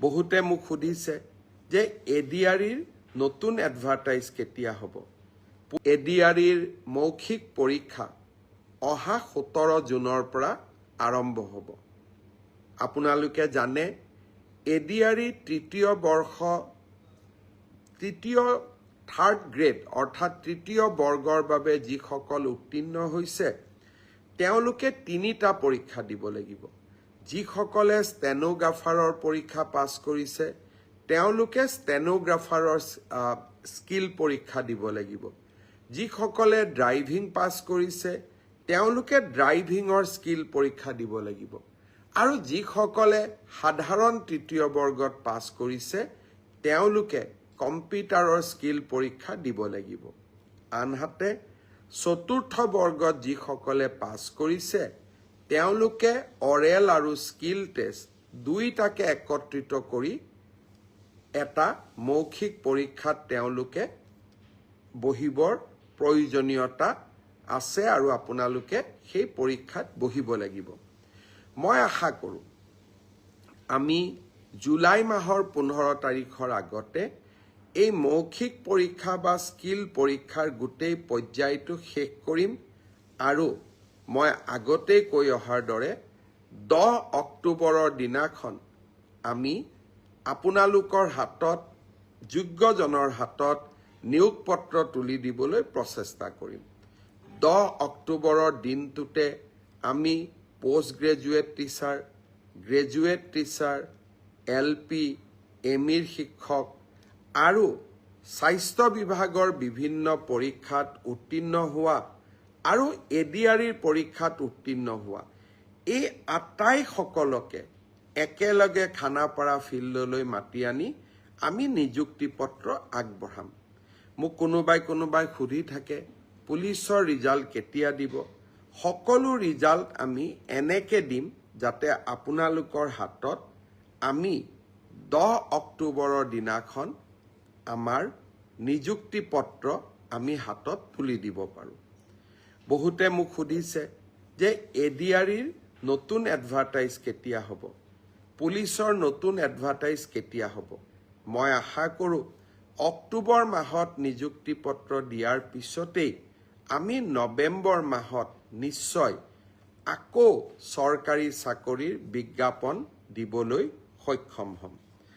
বহুতে মোক সুধিছে যে এডিআৰিৰ নতুন এডভাৰটাইজ কেতিয়া হ'ব। এডিআৰিৰ মৌখিক পৰীক্ষা অহা 17 জুনৰ পৰা আৰম্ভ হ'ব। আপোনালোকে জানে এডিআৰি থাৰ্ড গ্ৰেড অৰ্থাৎ তৃতীয় বৰ্গৰ বাবে যিসকল উত্তীৰ্ণ হৈছে তেওঁলোকে 3টা পৰীক্ষা দিব লাগিব। যিসকলে ষ্টেনোগ্ৰাফাৰৰ পৰীক্ষা পাছ কৰিছে তেওঁলোকে ষ্টেনোগ্ৰাফাৰৰ স্কিল পৰীক্ষা দিব লাগিব। যিসকলে ড্ৰাইভিং পাছ কৰিছে তেওঁলোকে ড্ৰাইভিঙৰ স্কিল পৰীক্ষা দিব লাগিব। আৰু যিসকলে সাধাৰণ তৃতীয় বৰ্গত পাছ কৰিছে তেওঁলোকে কম্পিউটাৰৰ স্কিল পৰীক্ষা দিব লাগিব। আনহাতে চতুৰ্থ বৰ্গত যিসকলে পাছ কৰিছে তেওঁলোকে অৰেল আৰু স্কিল টেষ্ট দুইটাকে একত্ৰিত কৰি এটা মৌখিক পৰীক্ষাত তেওঁলোকে বহিবৰ প্ৰয়োজনীয়তা আছে আৰু আপোনালোকে সেই পৰীক্ষাত বহিব লাগিব। মই আশা কৰোঁ আমি জুলাই মাহৰ 15 তাৰিখৰ আগতে এই মৌখিক পৰীক্ষা বা স্কিল পৰীক্ষাৰ গোটেই পৰ্যায়টো শেষ কৰিম আৰু মই আগতেই কৈ অহাৰ দৰে 10 অক্টোবৰৰ দিনাখন আমি আপোনালোকৰ হাতত যোগ্যজনৰ হাতত নিয়োগ পত্ৰ তুলি দিবলৈ প্ৰচেষ্টা কৰিম। 10 অক্টোবৰৰ দিনটোতে আমি post graduate teacher, graduate teacher, LP, ME শিক্ষক আৰু স্বাস্থ্য বিভাগৰ বিভিন্ন পৰীক্ষাত উত্তীৰ্ণ হোৱা আৰু এডিআৰিৰ পৰীক্ষাত উত্তীৰ্ণ হোৱা এই আটাইসকলকে একেলগে খানাপাৰা ফিল্ডলৈ মাতি আনি আমি নিযুক্তি পত্ৰ আগবঢ়াম। মোক কোনোবাই সুধি থাকে পুলিচৰ ৰিজাল্ট কেতিয়া দিব। সকলো ৰিজাল্ট আমি এনেকে দিম যাতে আপোনালোকৰ হাতত আমি 10 অক্টোবৰৰ দিনাখন আমাৰ নিযুক্তি পত্ৰ আমি হাতত তুলি দিব পাৰোঁ। বহুতে মোক সুধিছে যে এডিআৰিৰ নতুন এডভাৰটাইজ কেতিয়া হ'ব, পুলিচৰ নতুন এডভাৰটাইজ কেতিয়া হ'ব। মই আশা কৰোঁ অক্টোবৰ মাহত নিযুক্তি পত্ৰ দিয়াৰ পিছতেই আমি নৱেম্বৰ মাহত নিশ্চয় আকৌ চৰকাৰী চাকৰিৰ বিজ্ঞাপন দিবলৈ সক্ষম হ'ম।